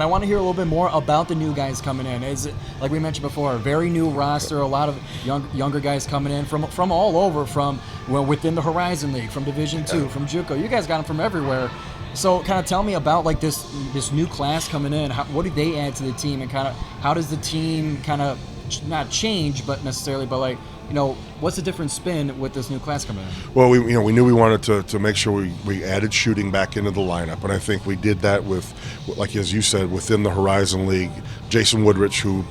I want to hear a little bit more about the new guys coming in. Is it, like we mentioned before, a very new roster, a lot of younger guys coming in from all over, from within the Horizon League, from Division II, from JUCO. You guys got them from everywhere. So kind of tell me about like this new class coming in. What do they add to the team, and kind of how does the team kind of not change, but necessarily, but like, what's the different spin with this new class coming in? Well, we knew we wanted to make sure we added shooting back into the lineup, and I think we did that with, like as you said, within the Horizon League, Jason Woodrich, who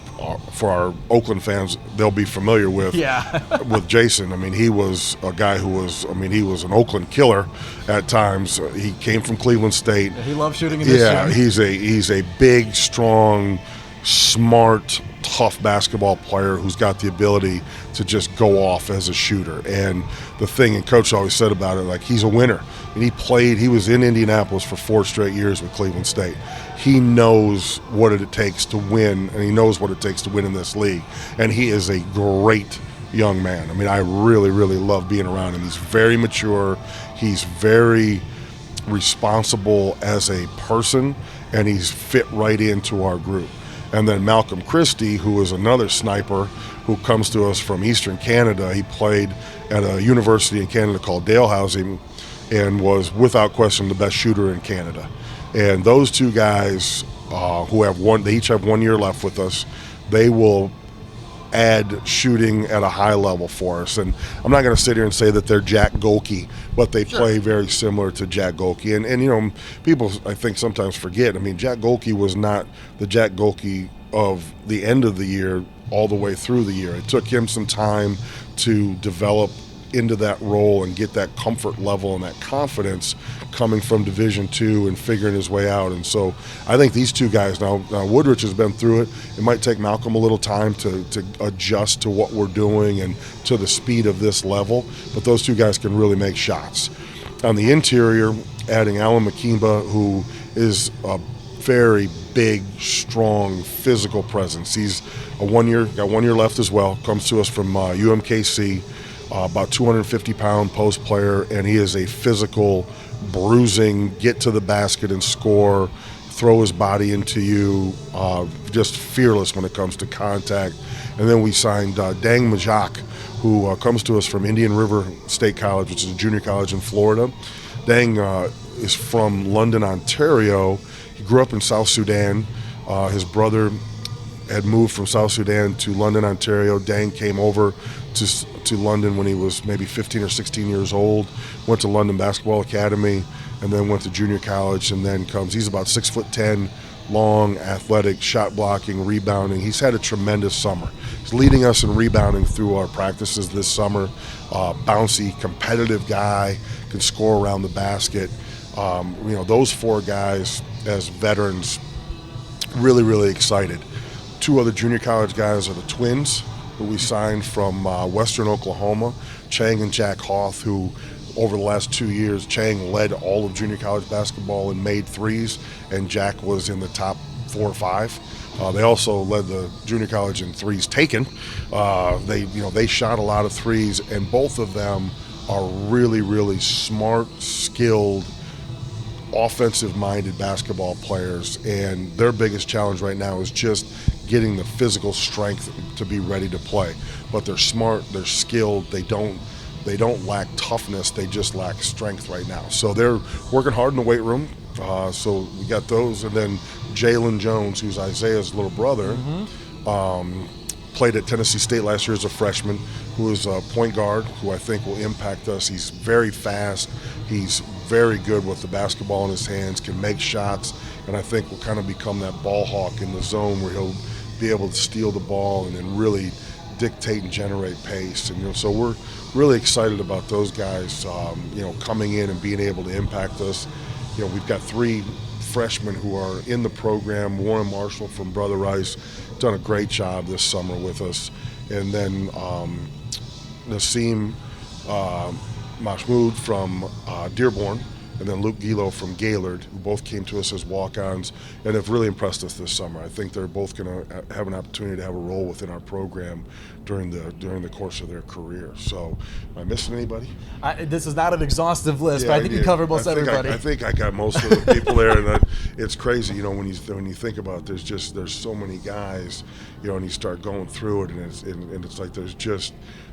for our Oakland fans they'll be familiar with. Yeah. With Jason, I mean, he was a guy who was, he was an Oakland killer at times. He came from Cleveland State. He loves shooting in this gym. he's a big, strong, smart, tough basketball player who's got the ability to just go off as a shooter. And the thing, and Coach always said about it, like, he's a winner. And he was in Indianapolis for 4 straight years with Cleveland State. He knows what it takes to win, and he knows what it takes to win in this league. And he is a great young man. I mean, I really, really love being around him. He's very mature. He's very responsible as a person, and he's fit right into our group. And then Malcolm Christie, who is another sniper who comes to us from Eastern Canada. He played at a university in Canada called Dalhousie and was without question the best shooter in Canada. And those two guys they each have 1 year left with us. They will add shooting at a high level for us. And I'm not going to sit here and say that they're Jack Golke, but they play very similar to Jack Golke. And people, I think, sometimes forget, Jack Golke was not the Jack Golke of the end of the year all the way through the year. It took him some time to develop into that role and get that comfort level and that confidence coming from Division II and figuring his way out. And so I think these two guys, now Woodrich has been through it. It might take Malcolm a little time to adjust to what we're doing and to the speed of this level, but those two guys can really make shots. On the interior, adding Alan McKeemba, who is a very big, strong, physical presence. He's got 1 year left as well, comes to us from UMKC. About 250-pound post player, and he is a physical, bruising, get to the basket and score, throw his body into you, just fearless when it comes to contact. And then we signed Dang Majak, who comes to us from Indian River State College, which is a junior college in Florida. Dang is from London, Ontario. He grew up in South Sudan. His brother had moved from South Sudan to London, Ontario. Dang came over to London when he was maybe 15 or 16 years old, went to London Basketball Academy, and then went to junior college, and then he's about 6'10", long, athletic, shot blocking, rebounding. He's had a tremendous summer. He's leading us in rebounding through our practices this summer. Bouncy, competitive guy, can score around the basket. Those 4 guys as veterans, really, really excited. 2 other junior college guys are the twins, who we signed from Western Oklahoma, Chang and Jack Hoth, who over the last 2 years, Chang led all of junior college basketball and made threes, and Jack was in the top 4 or 5. They also led the junior college in threes taken. They shot a lot of threes, and both of them are really, really smart, skilled, offensive-minded basketball players, and their biggest challenge right now is just getting the physical strength to be ready to play. But they're smart, they're skilled, they don't lack toughness, they just lack strength right now. So they're working hard in the weight room. So we got those, and then Jalen Jones, who's Isaiah's little brother, played at Tennessee State last year as a freshman, who is a point guard who I think will impact us. He's very fast, he's very good with the basketball in his hands, can make shots, and I think will kind of become that ball hawk in the zone where he'll be able to steal the ball and then really dictate and generate pace. And so we're really excited about those guys, coming in and being able to impact us. We've got 3 freshmen who are in the program. Warren Marshall from Brother Rice done a great job this summer with us, and then Nassim Mahmoud from Dearborn and then Luke Gilo from Gaylord, who both came to us as walk-ons and have really impressed us this summer. I think they're both going to have an opportunity to have a role within our program during the course of their career. So, am I missing anybody? This is not an exhaustive list, but I think you covered most everybody. I think I got most of the people there, and it's crazy, you know, when you think about it, there's so many guys, you know, and you start going through it, and it's like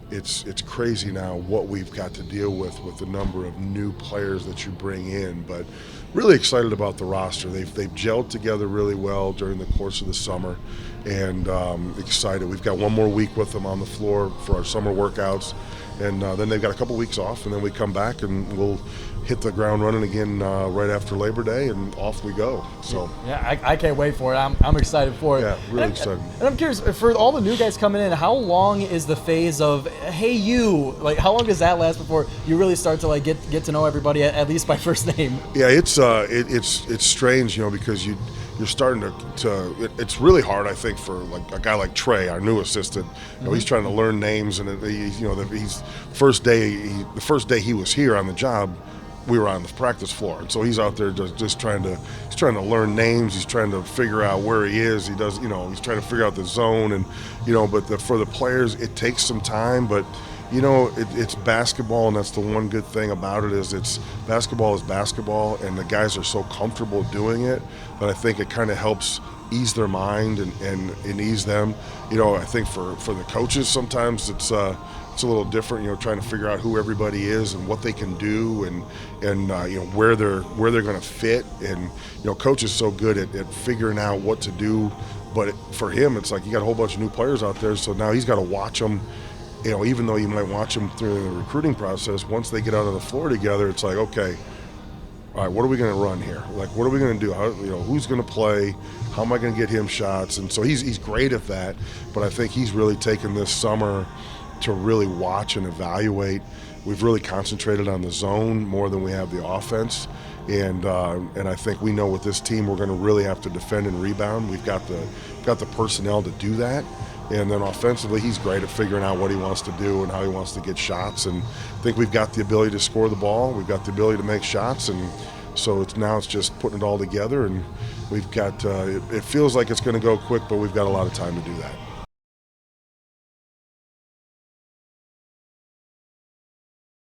it's crazy now what we've got to deal with the number of new players that you bring in, but really excited about the roster. They've gelled together really well during the course of the summer, and excited. We've got one more week with them on the floor for our summer workouts, and then they've got a couple weeks off, and then we come back and we'll hit the ground running again right after Labor Day, and off we go. So yeah, I can't wait for it. I'm excited for it. Yeah, really excited. And I'm curious, for all the new guys coming in, how long is the phase of hey you? Like, how long does that last before you really start to like get to know everybody at least by first name? Yeah, it's strange, you know, because you're starting to it's really hard, I think, for like a guy like Trey, our new assistant. You know, he's trying to learn names, and he's the first day he was here on the job, we were on the practice floor, and so he's out there just trying to learn names. He's trying to figure out where he is. He's trying to figure out the zone, and but for the players, it takes some time, but. It's basketball, and that's the one good thing about it is basketball, and the guys are so comfortable doing it that I think it kind of helps ease their mind and ease them. I think for the coaches sometimes it's a little different, trying to figure out who everybody is and what they can do and where they're going to fit. And coach is so good at figuring out what to do, but for him it's like you got a whole bunch of new players out there, so now he's got to watch them. Even though you might watch them through the recruiting process, once they get out on the floor together, it's like, okay, all right, what are we going to run here? Like, what are we going to do? Who's going to play? How am I going to get him shots? And so he's great at that, but I think he's really taken this summer to really watch and evaluate. We've really concentrated on the zone more than we have the offense, and I think we know with this team we're going to really have to defend and rebound. We've got the personnel to do that. And then offensively, he's great at figuring out what he wants to do and how he wants to get shots. And I think we've got the ability to score the ball. We've got the ability to make shots. And so it's just putting it all together. And we've got it feels like it's going to go quick, but we've got a lot of time to do that.